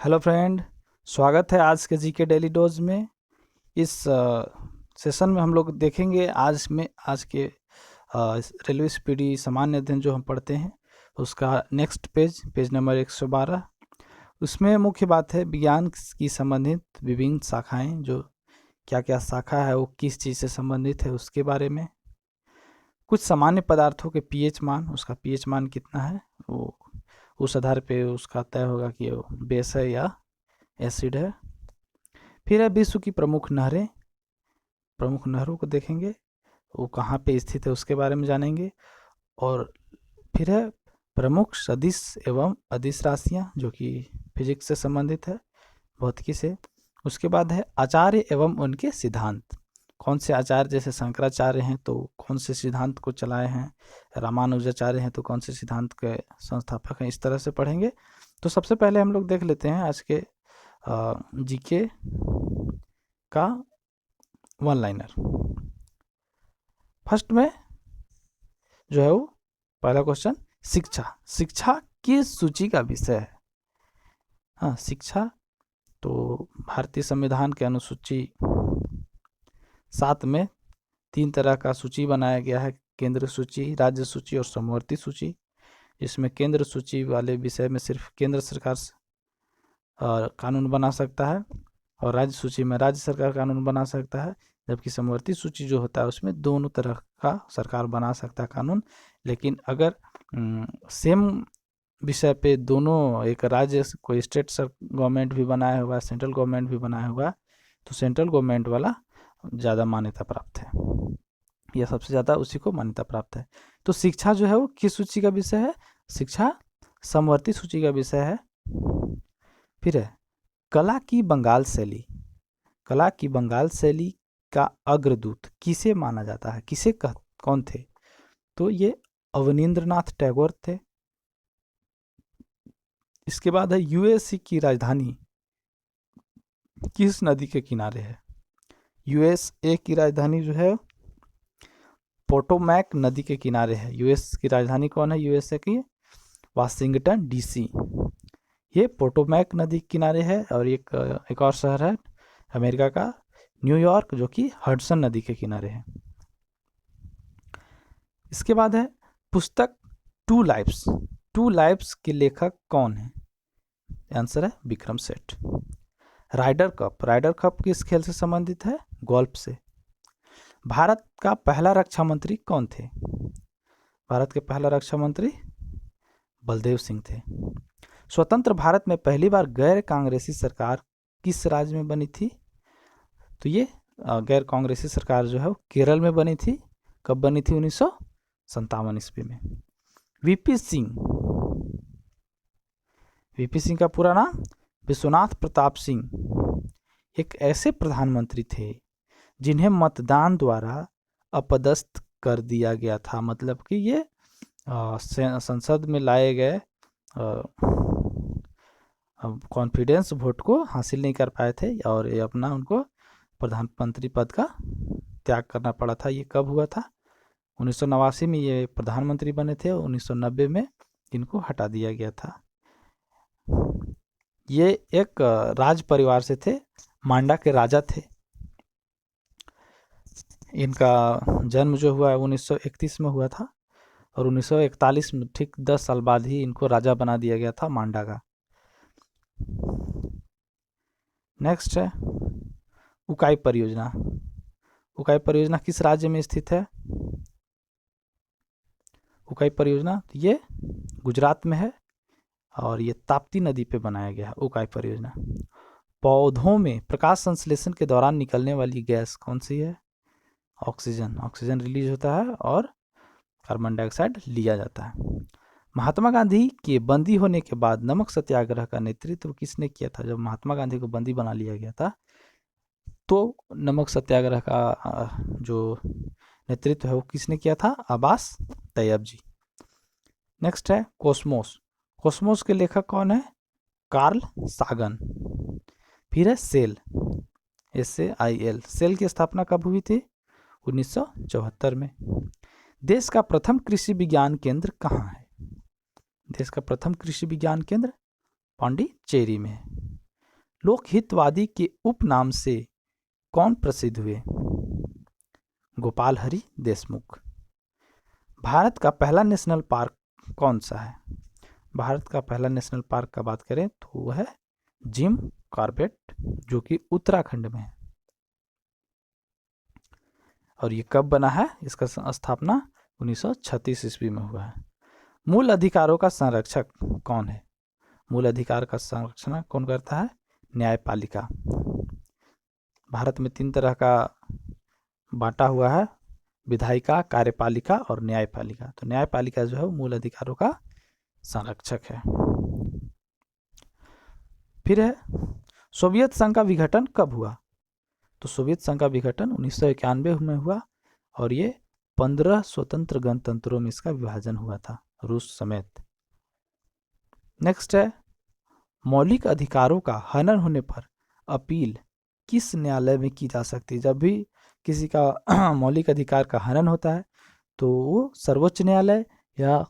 Hello friend, स्वागत है आज के जीके डेली डोज में। इस सेशन में हम लोग देखेंगे आज के रेलवे स्पीडी सामान्य अध्ययन जो हम पढ़ते हैं उसका नेक्स्ट पेज नंबर 112। उसमें मुख्य बात है विज्ञान की संबंधित विभिन्न शाखाएं, जो क्या क्या शाखा है वो किस चीज़ से संबंधित है उसके बारे में। कुछ सामान्य पदार्थों के पीएच मान, उसका पीएच मान कितना है वो उस आधार पे उसका तय होगा कि वो बेस है या एसिड है। फिर है विश्व की प्रमुख नहरों को देखेंगे, वो कहाँ पे स्थित है उसके बारे में जानेंगे। और फिर है प्रमुख सदिश एवं अदिश राशियाँ, जो कि फिजिक्स से संबंधित है, भौतिकी से। उसके बाद है आचार्य एवं उनके सिद्धांत, कौन से आचार्य, जैसे शंकराचार्य हैं तो कौन से सिद्धांत को चलाए हैं, रामानुजाचार्य हैं तो कौन से सिद्धांत के संस्थापक हैं, इस तरह से पढ़ेंगे। तो सबसे पहले हम लोग देख लेते हैं आज के जीके का वन लाइनर। फर्स्ट में जो है वो पहला क्वेश्चन, शिक्षा किस सूची का विषय है। हाँ, शिक्षा तो भारतीय संविधान के अनुसूची 7 में 3 तरह का सूची बनाया गया है, केंद्र सूची, राज्य सूची और समवर्ती सूची। इसमें केंद्र सूची वाले विषय में सिर्फ केंद्र सरकार कानून बना सकता है और राज्य सूची में राज्य सरकार कानून बना सकता है, जबकि समवर्ती सूची जो होता है उसमें दोनों तरह का सरकार बना सकता है कानून। लेकिन अगर सेम विषय पे दोनों, एक राज्य कोई स्टेट गवर्नमेंट भी बनाया हुआ है, सेंट्रल गवर्नमेंट भी बनाया हुआ है, तो सेंट्रल गवर्नमेंट वाला ज़्यादा मान्यता प्राप्त है, यह सबसे ज़्यादा उसी को मान्यता प्राप्त है। तो शिक्षा जो है वो किस सूची का विषय है, शिक्षा समवर्ती सूची का विषय है। फिर है कला की बंगाल शैली का अग्रदूत किसे माना जाता है, कौन थे, तो ये अवनींद्रनाथ टैगोर थे। इसके बाद है यूएसए की राजधानी किस नदी के किनारे है। यूएसए की राजधानी जो है पोटोमैक नदी के किनारे है। यूएस की राजधानी कौन है यूएसए की, वाशिंगटन डीसी, ये पोटोमैक नदी के किनारे है। और एक और शहर है अमेरिका का, न्यूयॉर्क, जो कि हडसन नदी के किनारे है। इसके बाद है पुस्तक टू लाइफ्स के लेखक कौन है, आंसर है विक्रम सेठ। राइडर कप किस खेल से संबंधित है, गोल्फ से। भारत का पहला रक्षा मंत्री कौन थे, भारत के पहला रक्षा मंत्री बलदेव सिंह थे। स्वतंत्र भारत में पहली बार गैर कांग्रेसी सरकार किस राज्य में बनी थी, तो ये गैर कांग्रेसी सरकार जो है वो केरल में बनी थी। कब बनी थी, 1957 ईस्वी में। वीपी सिंह का पूरा नाम विश्वनाथ प्रताप सिंह, एक ऐसे प्रधानमंत्री थे जिन्हें मतदान द्वारा अपदस्थ कर दिया गया था। मतलब कि ये संसद में लाए गए कॉन्फिडेंस वोट को हासिल नहीं कर पाए थे और ये अपना उनको प्रधानमंत्री पद का त्याग करना पड़ा था। ये कब हुआ था, 1989 में ये प्रधानमंत्री बने थे, 1990 में इनको हटा दिया गया था। ये एक राज परिवार से थे, मांडा के राजा थे। इनका जन्म जो हुआ है 1931 में हुआ था और 1941 में ठीक 10 साल बाद ही इनको राजा बना दिया गया था मांडा का। नेक्स्ट है उकाई परियोजना किस राज्य में स्थित है, उकाई परियोजना ये गुजरात में है और ये ताप्ती नदी पे बनाया गया है उकाई परियोजना। पौधों में प्रकाश संश्लेषण के दौरान निकलने वाली गैस कौन सी है, ऑक्सीजन रिलीज होता है और कार्बन डाइऑक्साइड लिया जाता है। महात्मा गांधी के बंदी होने के बाद नमक सत्याग्रह का नेतृत्व किसने किया था, जब महात्मा गांधी को बंदी बना लिया गया था तो नमक सत्याग्रह का जो नेतृत्व है वो किसने किया था, अब्बास तैयब जी। नेक्स्ट है कोस्मोस के लेखक कौन है, कार्ल सागन। फिर है SAIL, सेल की स्थापना कब हुई थी, 1974 में। देश का प्रथम कृषि विज्ञान केंद्र कहाँ है, देश का प्रथम कृषि विज्ञान केंद्र पांडिचेरी में है। लोकहितवादी के उपनाम से कौन प्रसिद्ध हुए? गोपाल हरि देशमुख। भारत का पहला नेशनल पार्क कौन सा है? भारत का पहला नेशनल पार्क का बात करें तो वो है जिम कॉर्बेट, जो कि उत्तराखंड में है। और ये कब बना है? इसका स्थापना 1936 ईस्वी में हुआ है। मूल अधिकारों का संरक्षक कौन है? मूल अधिकार का संरक्षण कौन करता है? न्यायपालिका। भारत में 3 तरह का बांटा हुआ है, विधायिका, कार्यपालिका और न्यायपालिका। तो न्यायपालिका जो है वो मूल अधिकारों का संरक्षक है। फिर है सोवियत संघ का विघटन कब हुआ? तो सोवियत संघ का विघटन 1991 में हुआ और ये 15 स्वतंत्र गणतंत्रों में इसका विभाजन हुआ था, रूस समेत। नेक्स्ट है मौलिक अधिकारों का हनन होने पर अपील किस न्यायालय में की जा सकती है? जब भी किसी का मौलिक अधिकार का हनन होता है तो वो सर्वोच्च न्यायालय या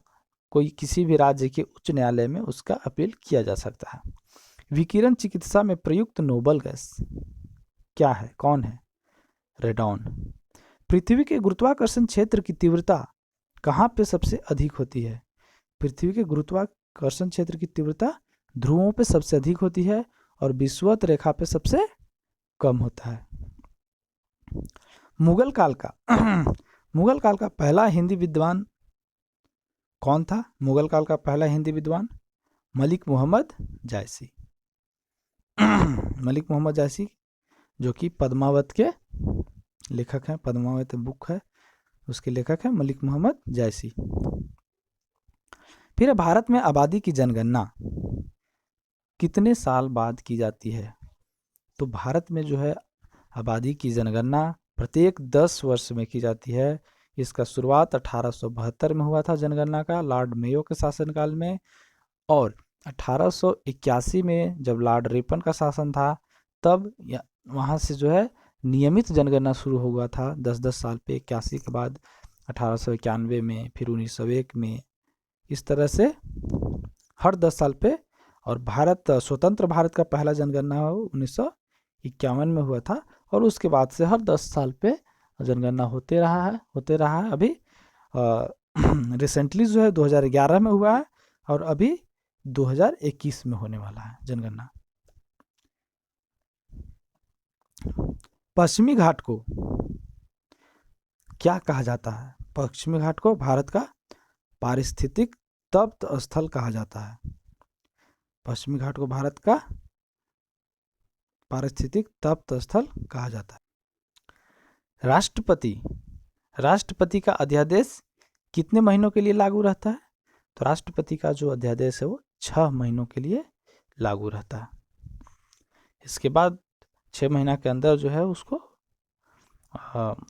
कोई किसी भी राज्य के उच्च न्यायालय में उसका अपील किया जा सकता है। विकिरण चिकित्सा में प्रयुक्त नोबल गैस क्या है? कौन है? रेडॉन। पृथ्वी के गुरुत्वाकर्षण क्षेत्र की तीव्रता कहाँ पे सबसे अधिक होती है? पृथ्वी के गुरुत्वाकर्षण क्षेत्र की तीव्रता ध्रुवों पे सबसे अधिक होती है और विषुवत रेखा पे सबसे कम होता है। मुगल काल का पहला हिंदी विद्वान कौन था? मुगल काल का पहला हिंदी विद्वान मलिक मोहम्मद जायसी। मलिक मोहम्मद जायसी जो कि पद्मावत के लेखक हैं, पद्मावत बुक है उसके लेखक हैं मलिक मोहम्मद जायसी। फिर भारत में आबादी की जनगणना कितने साल बाद की जाती है? तो भारत में जो है आबादी की जनगणना प्रत्येक 10 वर्ष में की जाती है। इसका शुरुआत 1872 में हुआ था जनगणना का, लॉर्ड मेयो के शासनकाल में, और 1881 में जब लॉर्ड रिपन का शासन था तब वहाँ से जो है नियमित जनगणना शुरू हुआ था 10-10 साल पे। 81 के बाद 1891 में, फिर 1901 में, इस तरह से हर 10 साल पे। और स्वतंत्र भारत का पहला जनगणना 1951 में हुआ था और उसके बाद से हर 10 साल पे जनगणना होते रहा है। अभी रिसेंटली जो है 2011 में हुआ है और अभी 2021 में होने वाला है जनगणना। पश्चिमी घाट को क्या कहा जाता है? पश्चिमी घाट को भारत का पारिस्थितिक तप्त स्थल कहा जाता है। पश्चिमी घाट को भारत का पारिस्थितिक तप्त स्थल कहा जाता है। राष्ट्रपति का अध्यादेश कितने महीनों के लिए लागू रहता है? तो राष्ट्रपति का जो अध्यादेश है वो 6 महीनों के लिए लागू रहता है। इसके बाद 6 महीना के अंदर जो है उसको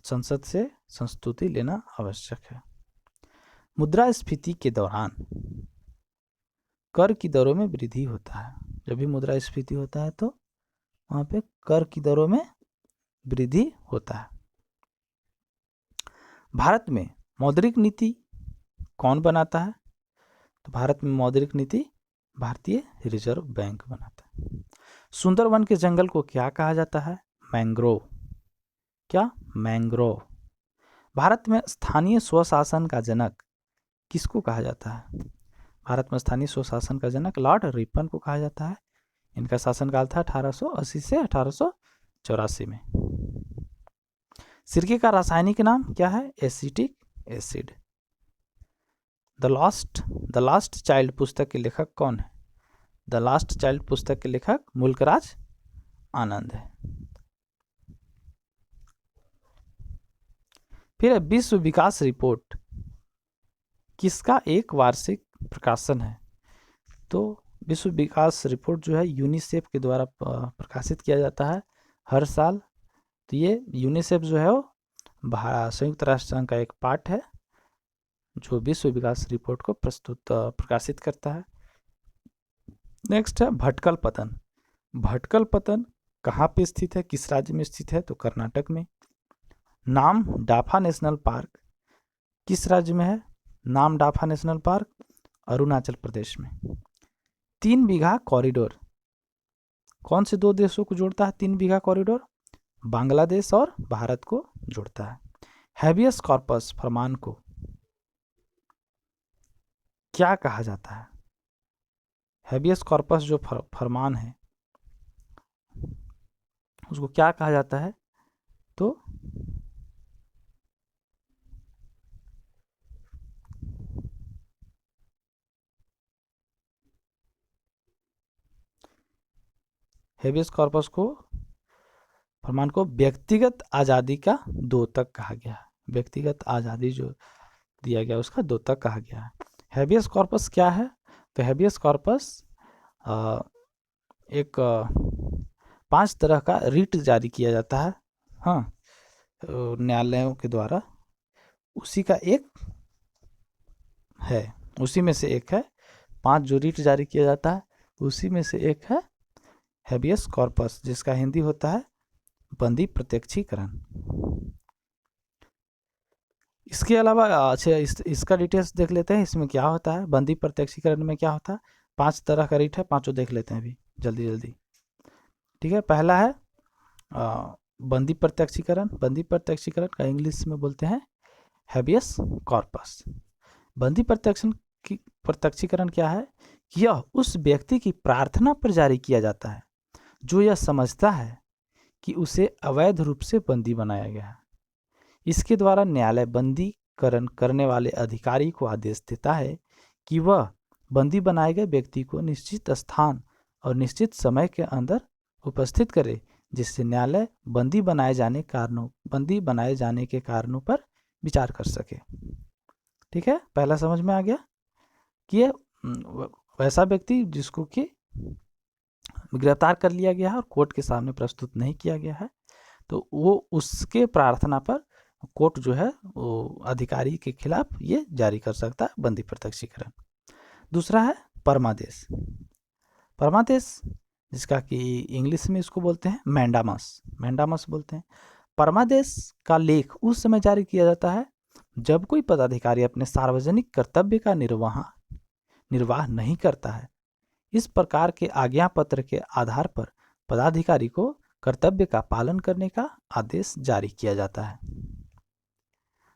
संसद से संस्तुति लेना आवश्यक है। मुद्रास्फीति के दौरान कर की दरों में वृद्धि होता है। जब भी मुद्रास्फीति होता है तो वहाँ पे कर की दरों में वृद्धि होता है। भारत में मौद्रिक नीति कौन बनाता है? तो भारत में मौद्रिक नीति भारतीय रिजर्व बैंक बनाता है। सुंदरवन के जंगल को क्या कहा जाता है? मैंग्रोव। क्या? मैंग्रोव। भारत में स्थानीय स्वशासन का जनक किसको कहा जाता है? भारत में स्थानीय स्वशासन का जनक लॉर्ड रिपन को कहा जाता है। इनका शासनकाल था 1880 से 1884 में। सिरके का रासायनिक नाम क्या है? Acetic acid. The last child पुस्तक के लेखक कौन है? द लास्ट चाइल्ड पुस्तक के लेखक मुल्कराज आनंद है। फिर विश्व विकास रिपोर्ट किसका एक वार्षिक प्रकाशन है? तो विश्व विकास रिपोर्ट जो है यूनिसेफ के द्वारा प्रकाशित किया जाता है हर साल। तो ये यूनिसेफ जो है वो संयुक्त राष्ट्र संघ का एक पार्ट है जो विश्व विकास रिपोर्ट को प्रकाशित करता है। नेक्स्ट है भटकल पतन। भटकल पतन कहाँ पे स्थित है, किस राज्य में स्थित है? तो कर्नाटक में। नाम डाफा नेशनल पार्क किस राज्य में है? नाम डाफा नेशनल पार्क अरुणाचल प्रदेश में। 3 बीघा कॉरिडोर कौन से दो देशों को जोड़ता है 3 बीघा कॉरिडोर? बांग्लादेश और भारत को जोड़ता है। हैबियस कॉर्पस फरमान को क्या कहा जाता है? हैबियस कॉर्पस जो फरमान है उसको क्या कहा जाता है? तो हैबियस कॉर्पस को फरमान को व्यक्तिगत आज़ादी का द्योतक कहा गया है। व्यक्तिगत आज़ादी जो दिया गया उसका द्योतक कहा गया है। हैबियस कॉर्पस क्या है? तो हैबियस कॉर्पस एक 5 तरह का रिट जारी किया जाता है, हाँ, न्यायालयों के द्वारा। उसी का एक है, उसी में से एक है 5 जो रिट जारी किया जाता है, उसी में से एक है हैबियस कॉर्पस, जिसका हिंदी होता है बंदी प्रत्यक्षीकरण। इसके अलावा अच्छा इसका डिटेल्स देख लेते हैं, इसमें क्या होता है। बंदी प्रत्यक्षीकरण में क्या होता है? 5 तरह का रिट है, पांचों देख लेते हैं अभी जल्दी जल्दी। ठीक है, पहला है बंदी प्रत्यक्षीकरण। बंदी प्रत्यक्षीकरण का इंग्लिश में बोलते हैं हैबियस कॉर्पस। बंदी प्रत्यक्षीकरण क्या है? यह उस व्यक्ति की प्रार्थना पर जारी किया जाता है जो यह समझता है कि उसे अवैध रूप से बंदी बनाया गया है। इसके द्वारा न्यायालय बंदीकरण करने वाले अधिकारी को आदेश देता है कि वह बंदी बनाए गए व्यक्ति को निश्चित स्थान और निश्चित समय के अंदर उपस्थित करे, जिससे न्यायालय बंदी बनाए जाने के कारणों पर विचार कर सके। ठीक है, पहला समझ में आ गया कि ये वैसा व्यक्ति जिसको कि गिरफ्तार कर लिया गया है और कोर्ट के सामने प्रस्तुत नहीं किया गया है, तो वो उसके प्रार्थना पर कोर्ट जो है वो अधिकारी के खिलाफ ये जारी कर सकता है बंदी प्रत्यक्षीकरण। दूसरा है परमादेश। परमादेश जिसका कि इंग्लिश में इसको बोलते हैं मैंडामस बोलते हैं। परमादेश का लेख उस समय जारी किया जाता है जब कोई पदाधिकारी अपने सार्वजनिक कर्तव्य का निर्वाह नहीं करता है। इस प्रकार के आज्ञा पत्र के आधार पर पदाधिकारी को कर्तव्य का पालन करने का आदेश जारी किया जाता है।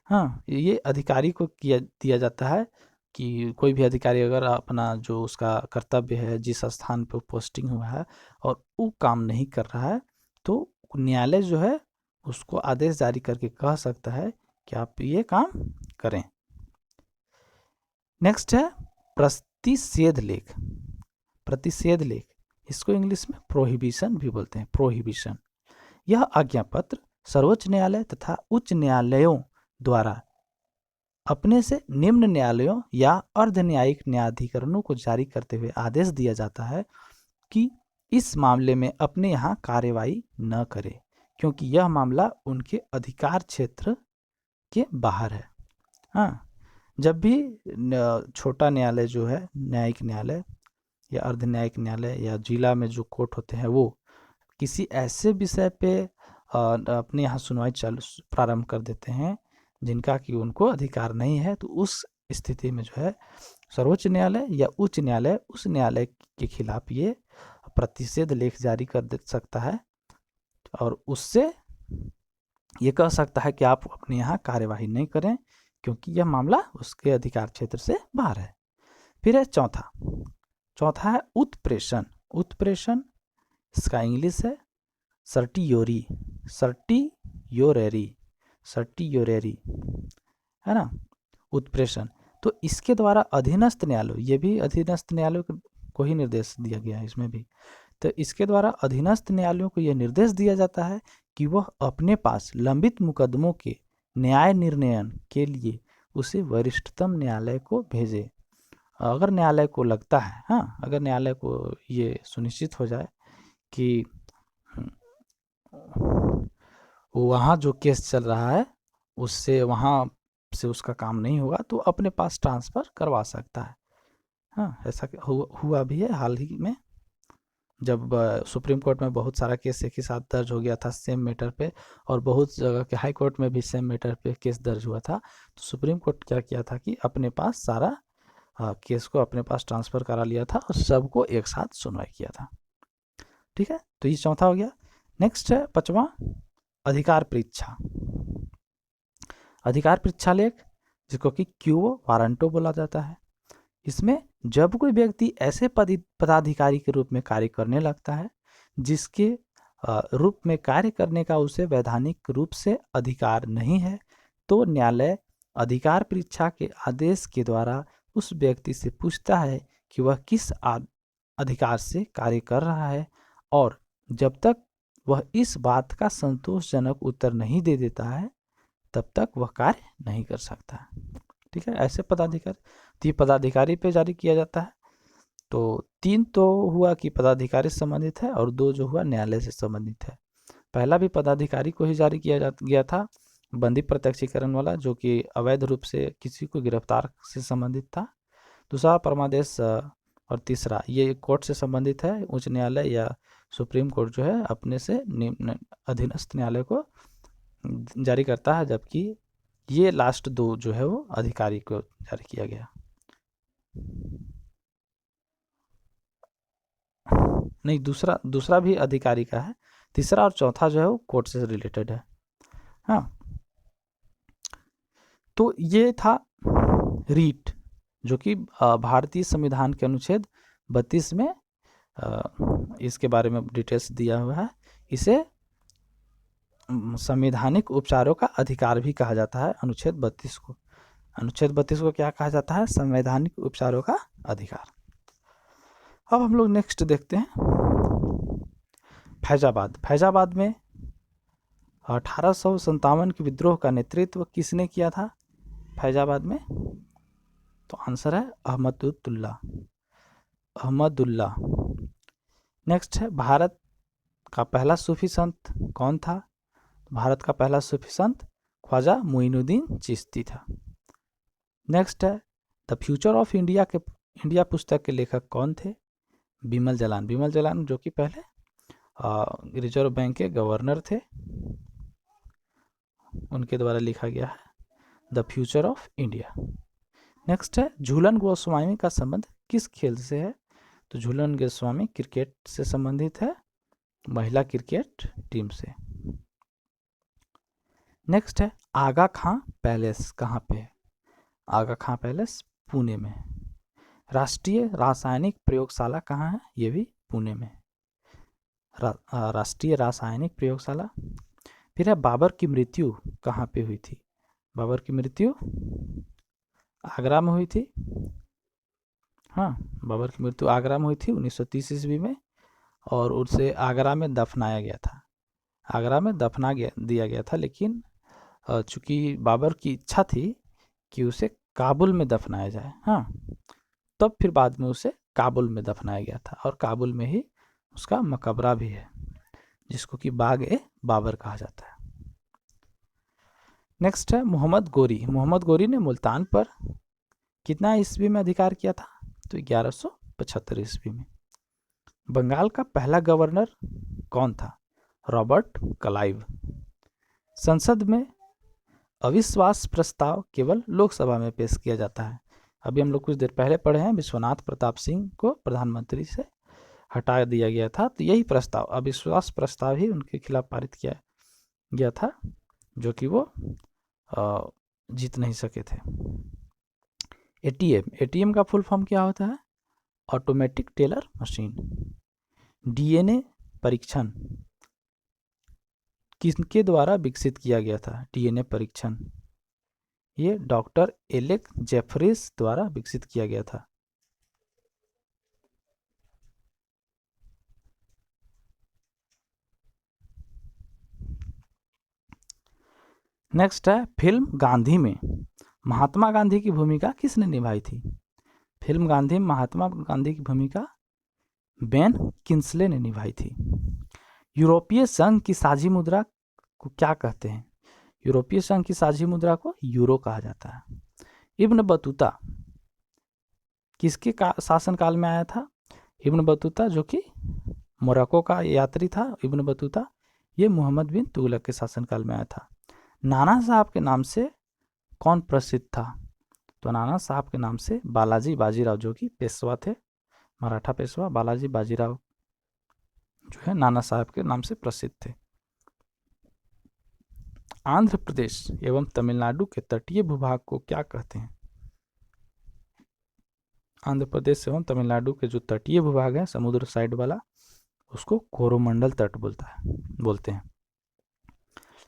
हाँ, ये अधिकारी को दिया जाता है कि कोई भी अधिकारी अगर अपना जो उसका कर्तव्य है, जिस स्थान पर पोस्टिंग हुआ है और वो काम नहीं कर रहा है, तो न्यायालय जो है उसको आदेश जारी करके कह सकता है कि आप ये काम करें। नेक्स्ट है प्रतिषेध लेख। प्रतिषेध लेख, इसको इंग्लिश में प्रोहिबिशन भी बोलते हैं। प्रोहिबिशन, यह आज्ञा पत्र सर्वोच्च न्यायालय तथा उच्च न्यायालयों द्वारा अपने से निम्न न्यायालयों या अर्ध न्यायिक न्यायाधिकरणों को जारी करते हुए आदेश दिया जाता है कि इस मामले में अपने यहाँ कार्यवाही न करे, क्योंकि यह मामला उनके अधिकार क्षेत्र के बाहर है। हाँ, जब भी छोटा न्यायालय जो है, न्यायिक न्यायालय या अर्ध न्यायिक न्यायालय या जिला में जो कोर्ट होते हैं, वो किसी ऐसे विषय पे अपने यहाँ सुनवाई प्रारंभ कर देते हैं जिनका कि उनको अधिकार नहीं है, तो उस स्थिति में जो है सर्वोच्च न्यायालय या उच्च न्यायालय उस न्यायालय के खिलाफ ये प्रतिषेध लेख जारी कर दे सकता है और उससे ये कह सकता है कि आप अपने यहाँ कार्यवाही नहीं करें, क्योंकि यह मामला उसके अधिकार क्षेत्र से बाहर है। फिर है चौथा है उत्प्रेषण। उत्प्रेषण, इसका इंग्लिश है सर्टियोरी है ना, उत्प्रेषण। तो इसके द्वारा अधीनस्थ न्यायालय, ये भी अधीनस्थ न्यायालय को ही निर्देश दिया गया है इसमें भी, तो इसके द्वारा अधीनस्थ न्यायालयों को यह निर्देश दिया जाता है कि वह अपने पास लंबित मुकदमों के न्याय निर्णयन के लिए उसे वरिष्ठतम न्यायालय को भेजे। अगर न्यायालय को लगता है, हाँ, अगर न्यायालय को ये सुनिश्चित हो जाए कि वहाँ जो केस चल रहा है उससे वहाँ से उसका काम नहीं होगा, तो अपने पास ट्रांसफ़र करवा सकता है। हाँ, ऐसा हुआ भी है हाल ही में, जब सुप्रीम कोर्ट में बहुत सारा केस एक ही साथ दर्ज हो गया था सेम मैटर पे, और बहुत जगह के हाई कोर्ट में भी सेम मैटर पे केस दर्ज हुआ था, तो सुप्रीम कोर्ट क्या किया था कि अपने पास सारा केस को अपने पास ट्रांसफ़र करा लिया था और सबको एक साथ सुनवाई किया था। ठीक है, तो ये चौथा हो गया। नेक्स्ट है पांचवा, अधिकार परीक्षा। अधिकार परीक्षा लेख, जिसको कि क्यूओ वारंटो बोला जाता है। इसमें जब कोई व्यक्ति ऐसे पदाधिकारी के रूप में कार्य करने लगता है जिसके रूप में कार्य करने का उसे वैधानिक रूप से अधिकार नहीं है, तो न्यायालय अधिकार परीक्षा के आदेश के द्वारा उस व्यक्ति से पूछता है कि वह किस अधिकार से कार्य कर रहा है, और जब तक वह इस बात का संतोषजनक उत्तर नहीं दे देता है तब तक वह कार्य नहीं कर सकता। ठीक है, ऐसे पदाधिकारी, तो ये पदाधिकारी पे जारी किया जाता है। तो 3 तो हुआ कि पदाधिकारी से संबंधित है और 2 जो हुआ न्यायालय से संबंधित है। पहला भी पदाधिकारी को ही जारी किया गया था, बंदी प्रत्यक्षीकरण वाला, जो कि अवैध रूप से किसी को गिरफ्तार से संबंधित था। दूसरा परमादेश, और तीसरा ये कोर्ट से संबंधित है, उच्च न्यायालय या सुप्रीम कोर्ट जो है अपने से अधीनस्थ न्यायालय को जारी करता है, जबकि ये लास्ट 2 जो है वो अधिकारी को जारी किया गया। नहीं, दूसरा भी अधिकारी का है, तीसरा और चौथा जो है वो कोर्ट से रिलेटेड है। हाँ, तो ये था रीट, जो कि भारतीय संविधान के अनुच्छेद 32 में इसके बारे में डिटेल्स दिया हुआ है। इसे संवैधानिक उपचारों का अधिकार भी कहा जाता है, अनुच्छेद 32 को। अनुच्छेद 32 को क्या कहा जाता है? संवैधानिक उपचारों का अधिकार। अब हम लोग नेक्स्ट देखते हैं फैजाबाद। फैजाबाद में 1857 के विद्रोह का नेतृत्व किसने किया था फैजाबाद में? तो आंसर है अहमदुल्ला। नेक्स्ट है भारत का पहला सूफी संत कौन था? भारत का पहला सूफी संत ख्वाजा मोइनुद्दीन चिश्ती था। नेक्स्ट है द फ्यूचर ऑफ इंडिया पुस्तक के लेखक कौन थे? बिमल जलान, जो कि पहले रिजर्व बैंक के गवर्नर थे, उनके द्वारा लिखा गया है the future of India. Next है झूलन गोस्वामी का संबंध किस खेल से है? तो झूलन गोस्वामी क्रिकेट से संबंधित है, महिला क्रिकेट टीम से। नेक्स्ट है आगा खां पैलेस कहाँ पे है? आगा खां पैलेस पुणे में है। राष्ट्रीय रासायनिक प्रयोगशाला कहाँ है? ये भी पुणे में। राष्ट्रीय रासायनिक प्रयोगशाला। फिर है बाबर की मृत्यु कहाँ पे हुई थी? बाबर की मृत्यु आगरा में हुई थी। हाँ, बाबर की मृत्यु आगरा में हुई थी 1930 ईस्वी में, और उसे आगरा में दफनाया गया था। आगरा में दिया गया था, लेकिन चूंकि बाबर की इच्छा थी कि उसे काबुल में दफनाया जाए, हाँ, तब फिर बाद में उसे काबुल में दफनाया गया था, और काबुल में ही उसका मकबरा भी है, जिसको कि बाग-ए-बाबर कहा जाता है। नेक्स्ट है मोहम्मद गोरी ने मुल्तान पर कितना ईस्वी में अधिकार किया था? तो 1175 ईस्वी में। बंगाल का पहला गवर्नर कौन था? Robert Clive. संसद में अविश्वास प्रस्ताव केवल लोकसभा में पेश किया जाता है। अभी हम लोग कुछ देर पहले पढ़े हैं, विश्वनाथ प्रताप सिंह को प्रधानमंत्री से हटा दिया गया था, तो यही प्रस्ताव, अविश्वास प्रस्ताव ही उनके खिलाफ पारित किया गया था, जो कि वो जीत नहीं सके थे। एटीएम का फुल फॉर्म क्या होता है? Automatic teller machine. डीएनए परीक्षण किसके द्वारा विकसित किया गया था? डीएनए परीक्षण ये डॉक्टर एलेक जेफरीज द्वारा विकसित किया गया था। नेक्स्ट है फिल्म गांधी में महात्मा गांधी की भूमिका किसने निभाई थी? फिल्म गांधी में महात्मा गांधी की भूमिका बेन किंसले ने निभाई थी। यूरोपीय संघ की साझी मुद्रा को क्या कहते हैं? यूरोपीय संघ की साझी मुद्रा को यूरो कहा जाता है। इब्न बतूता किसके शासनकाल में आया था? इब्न बतूता, जो कि मोरक्को का यात्री था, इब्न बतूता, ये मोहम्मद बिन तुगलक के शासनकाल में आया था। नाना साहब के नाम से कौन प्रसिद्ध था? तो नाना साहब के नाम से बालाजी बाजीराव, जो कि पेशवा थे, मराठा पेशवा बालाजी बाजीराव जो है नाना साहब के नाम से प्रसिद्ध थे। आंध्र प्रदेश एवं तमिलनाडु के तटीय भूभाग को क्या कहते हैं? आंध्र प्रदेश एवं तमिलनाडु के जो तटीय भूभाग है समुद्र साइड वाला, उसको कोरोमंडल तट बोलते हैं।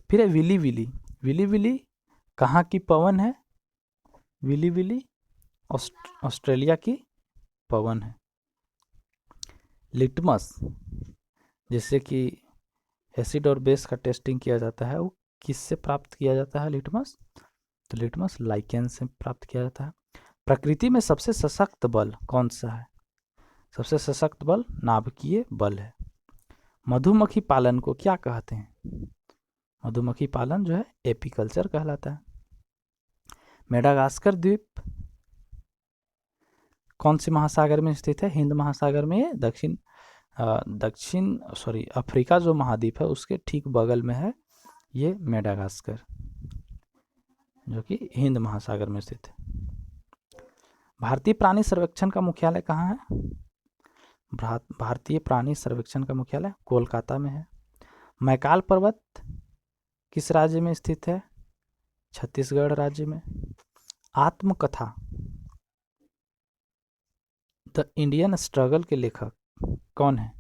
फिर है विली विली। विली विली कहाँ की पवन है? विली विली ऑस्ट्रेलिया की पवन है। लिटमस, जिससे कि एसिड और बेस का टेस्टिंग किया जाता है, वो किससे प्राप्त किया जाता है लिटमस? तो लिटमस लाइकेन से प्राप्त किया जाता है। प्रकृति में सबसे सशक्त बल कौन सा है? सबसे सशक्त बल नाभिकीय बल है। मधुमक्खी पालन को क्या कहते हैं? मधुमक्खी पालन जो है एपीकल्चर कहलाता है। मेडागास्कर द्वीप कौन से महासागर में स्थित है? हिंद महासागर में। अफ्रीका जो महाद्वीप है उसके ठीक बगल में है ये मेडागास्कर, जो कि हिंद महासागर में स्थित है। भारतीय प्राणी सर्वेक्षण का मुख्यालय कहाँ है? भारतीय प्राणी सर्वेक्षण का मुख्यालय कोलकाता में है। मैकाल पर्वत किस राज्य में स्थित है? छत्तीसगढ़ राज्य में। आत्मकथा द इंडियन स्ट्रगल के लेखक कौन है?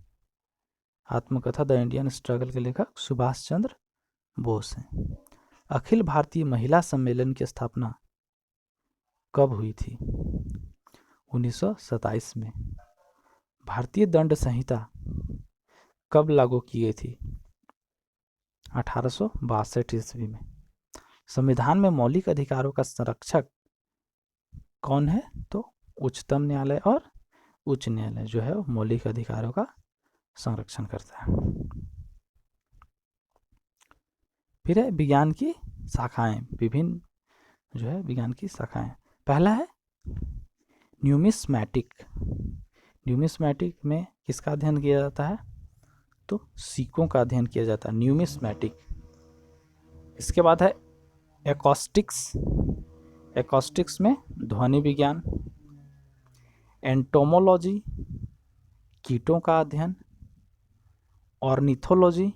आत्मकथा द इंडियन स्ट्रगल के लेखक सुभाष चंद्र बोस हैं। अखिल भारतीय महिला सम्मेलन की स्थापना कब हुई थी? 1927 में। भारतीय दंड संहिता कब लागू की गई थी? 1862 ईस्वी में। संविधान में मौलिक अधिकारों का संरक्षक कौन है? तो उच्चतम न्यायालय और उच्च न्यायालय जो है वो मौलिक अधिकारों का संरक्षण करता है। फिर है विज्ञान की शाखाएं, विभिन्न जो है विज्ञान की शाखाएं। पहला है न्यूमिस्मैटिक। न्यूमिस्मैटिक में किसका अध्ययन किया जाता है? तो सिक्कों का अध्ययन किया जाता है, न्यूमिस्मैटिक। इसके बाद है एकॉस्टिक्स। एकॉस्टिक्स में ध्वनि विज्ञान। एंटोमोलॉजी कीटों का अध्ययन। ऑर्निथोलॉजी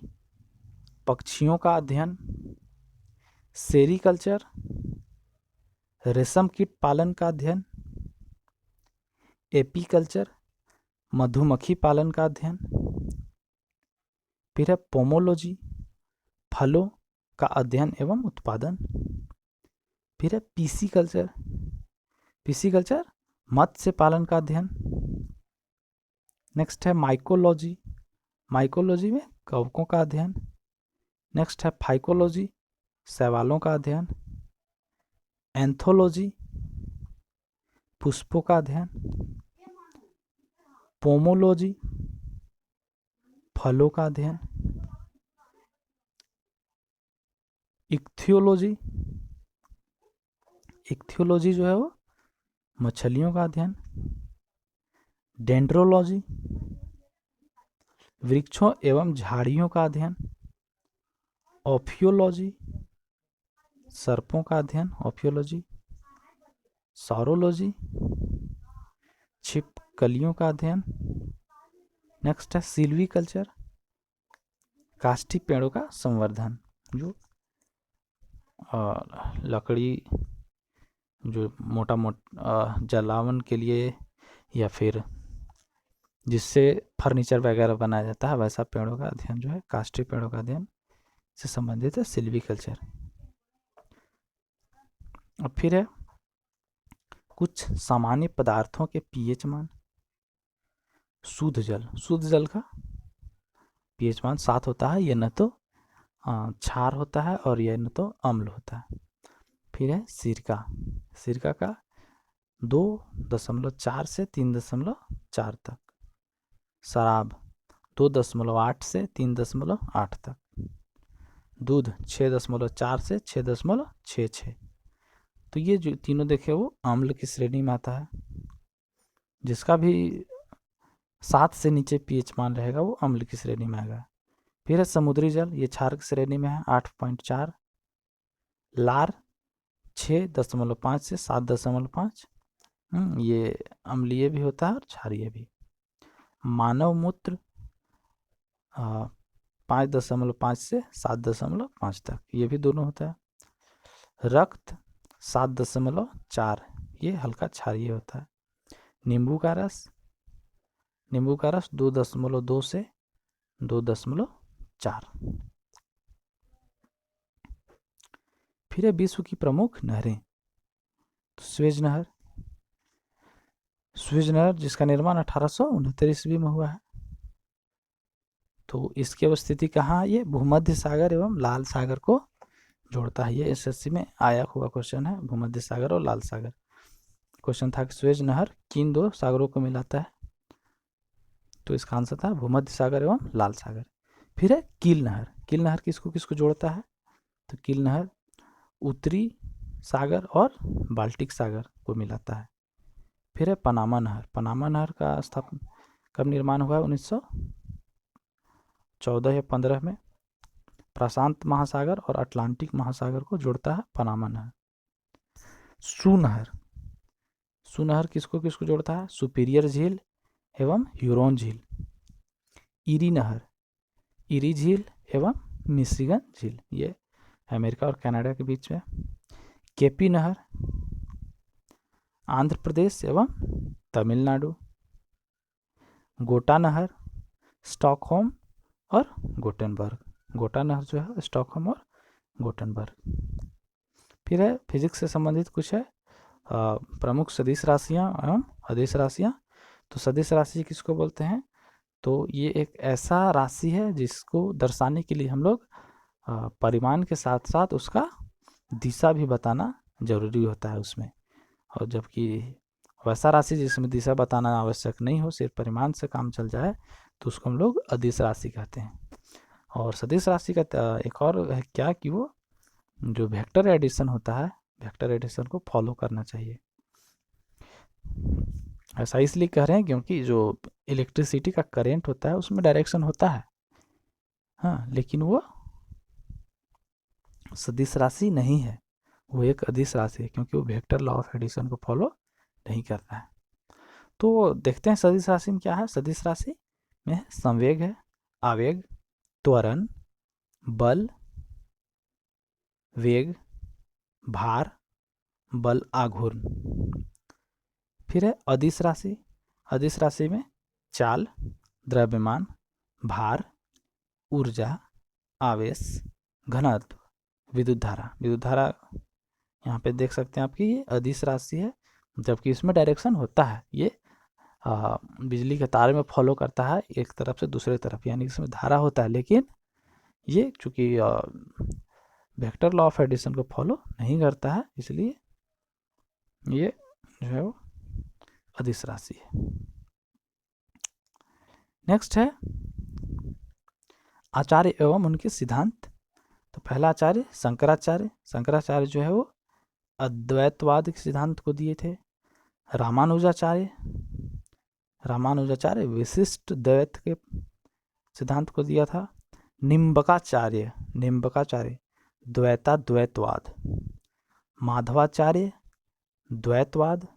पक्षियों का अध्ययन। सेरीकल्चर रेशम कीट पालन का अध्ययन। एपीकल्चर मधुमक्खी पालन का अध्ययन। फिर है पोमोलॉजी फलों का अध्ययन एवं उत्पादन। फिर है पीसीकल्चर। पीसीकल्चर मत्स्य पालन का अध्ययन। नेक्स्ट है माइकोलॉजी। माइकोलॉजी में कवकों का अध्ययन। नेक्स्ट है फाइकोलॉजी शैवालों का अध्ययन। एंथोलॉजी पुष्पों का अध्ययन। पोमोलॉजी फलों का अध्ययन। इक्थियोलॉजी, इक्थियोलॉजी जो है वो मछलियों का अध्ययन। डेंड्रोलॉजी वृक्षों एवं झाड़ियों का अध्ययन। ऑफियोलॉजी सर्पों का अध्ययन, ऑफियोलॉजी। सौरोलॉजी छिपकलियों का अध्ययन। नेक्स्ट है सिल्वीकल्चर काष्ठी पेड़ों का संवर्धन, जो लकड़ी जो मोटा जलावन के लिए या फिर जिससे फर्नीचर वगैरह बनाया जाता है, वैसा पेड़ों का अध्ययन जो है काष्ठी पेड़ों का अध्ययन से संबंधित है सिल्वीकल्चर। अब फिर है कुछ सामान्य पदार्थों के पीएच मान। शुद्ध जल का पीएच मान 7 होता है, यह न तो क्षार होता है और यह न तो अम्ल होता है। फिर है सिरका का 2.4 से 3.4 तक। शराब 2.8 से 3.8 तक। दूध 6.4 से 6.66। तो ये जो तीनों देखे वो अम्ल की श्रेणी में आता है। जिसका भी 7 से नीचे पीएच मान रहेगा वो अम्ल की श्रेणी में आएगा। फिर है समुद्री जल, ये क्षार की श्रेणी में है 8.4। लार 6.5 से 7.5, ये अम्लीय भी होता है और क्षारीय भी। मानव मूत्र 5.5 से 7.5 तक, ये भी दोनों होता है। रक्त 7.4, ये हल्का क्षारीय होता है। नींबू का रस 2.2 से 2.4। फिर है विश्व की प्रमुख नहरें। तो स्वेज नहर जिसका निर्माण 1869 ईस्वी में हुआ है। तो इसकी अवस्थिति कहाँ है? ये भूमध्य सागर एवं लाल सागर को जोड़ता है। ये एसएससी में आया हुआ क्वेश्चन है, भूमध्य सागर और लाल सागर। क्वेश्चन था कि स्वेज नहर किन दो सागरों को मिलाता है? तो इसका आंसर था भूमध्य सागर एवं लाल सागर। फिर है कील नहर किसको किसको जोड़ता है? तो कील नहर उत्तरी सागर और बाल्टिक सागर को मिलाता है। फिर है पनामा नहर का स्थापना कब निर्माण हुआ है? 1914 या 15 में। प्रशांत महासागर और अटलांटिक महासागर को जोड़ता है पनामा नहर। सू नहर किसको किसको जोड़ता है? सुपीरियर झील एवं ह्यूरोन झील। इरी झील एवं मिशिगन झील, ये अमेरिका और कनाडा के बीच में। केपी नहर आंध्र प्रदेश एवं तमिलनाडु। गोटा नहर स्टॉकहोम और गोटेनबर्ग। गोटा नहर जो है स्टॉकहोम और गोटेनबर्ग। फिर है फिजिक्स से संबंधित कुछ है, प्रमुख सदिश राशियाँ एवं अदिश राशियाँ। तो सदिश राशि किसको बोलते हैं? तो ये एक ऐसा राशि है जिसको दर्शाने के लिए हम लोग परिमाण के साथ साथ उसका दिशा भी बताना जरूरी होता है उसमें। और जबकि वैसा राशि जिसमें दिशा बताना आवश्यक नहीं हो, सिर्फ परिमाण से काम चल जाए, तो उसको हम लोग अदिश राशि कहते हैं। और सदिश राशि का एक और है क्या कि वो जो वेक्टर एडिशन होता है, वेक्टर एडिशन को फॉलो करना चाहिए। ऐसा इसलिए कह रहे हैं क्योंकि जो इलेक्ट्रिसिटी का करंट होता है उसमें डायरेक्शन होता है, हाँ, लेकिन वो सदिश राशि नहीं है, वो एक अदिश राशि है, क्योंकि वो वेक्टर लॉ ऑफ एडिशन को फॉलो नहीं करता है। तो देखते हैं सदिश राशि में क्या है। सदिश राशि में संवेग है, आवेग, त्वरण, बल, वेग, भार, बल आघूर्ण। फिर है अदिश राशि में चाल, द्रव्यमान, भार, ऊर्जा, आवेश, घनत्व, विद्युत धारा यहाँ पे देख सकते हैं आपकी ये अदिश राशि है, जबकि इसमें डायरेक्शन होता है। ये बिजली के तार में फॉलो करता है एक तरफ से दूसरे तरफ, यानी इसमें धारा होता है, लेकिन ये चूंकि वेक्टर लॉ ऑफ एडिशन को फॉलो नहीं करता है, इसलिए ये जो है वो अदिश राशि है। नेक्स्ट है आचार्य एवं उनके सिद्धांत। तो पहला आचार्य शंकराचार्य जो है वो अद्वैतवाद के सिद्धांत को दिए थे। रामानुजाचार्य विशिष्ट द्वैत के सिद्धांत को दिया था। निम्बकाचार्य द्वैतवाद। माधवाचार्य द्वैतवाद।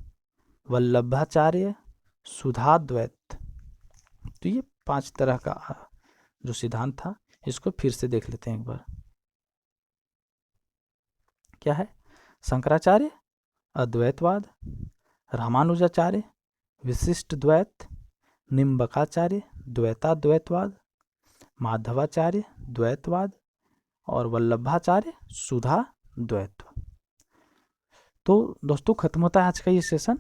वल्लभाचार्य सुधाद्वैत। तो ये 5 तरह का जो सिद्धांत था, इसको फिर से देख लेते हैं एक बार। क्या है? शंकराचार्य अद्वैतवाद, रामानुजाचार्य विशिष्ट द्वैत, निम्बकाचार्य द्वैतवाद, माधवाचार्य द्वैतवाद और वल्लभाचार्य सुधा द्वैत। तो दोस्तों खत्म होता है आज का ये सेशन।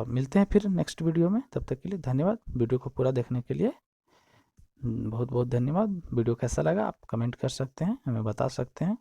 मिलते हैं फिर नेक्स्ट वीडियो में, तब तक के लिए धन्यवाद। वीडियो को पूरा देखने के लिए बहुत बहुत धन्यवाद। वीडियो कैसा लगा आप कमेंट कर सकते हैं, हमें बता सकते हैं।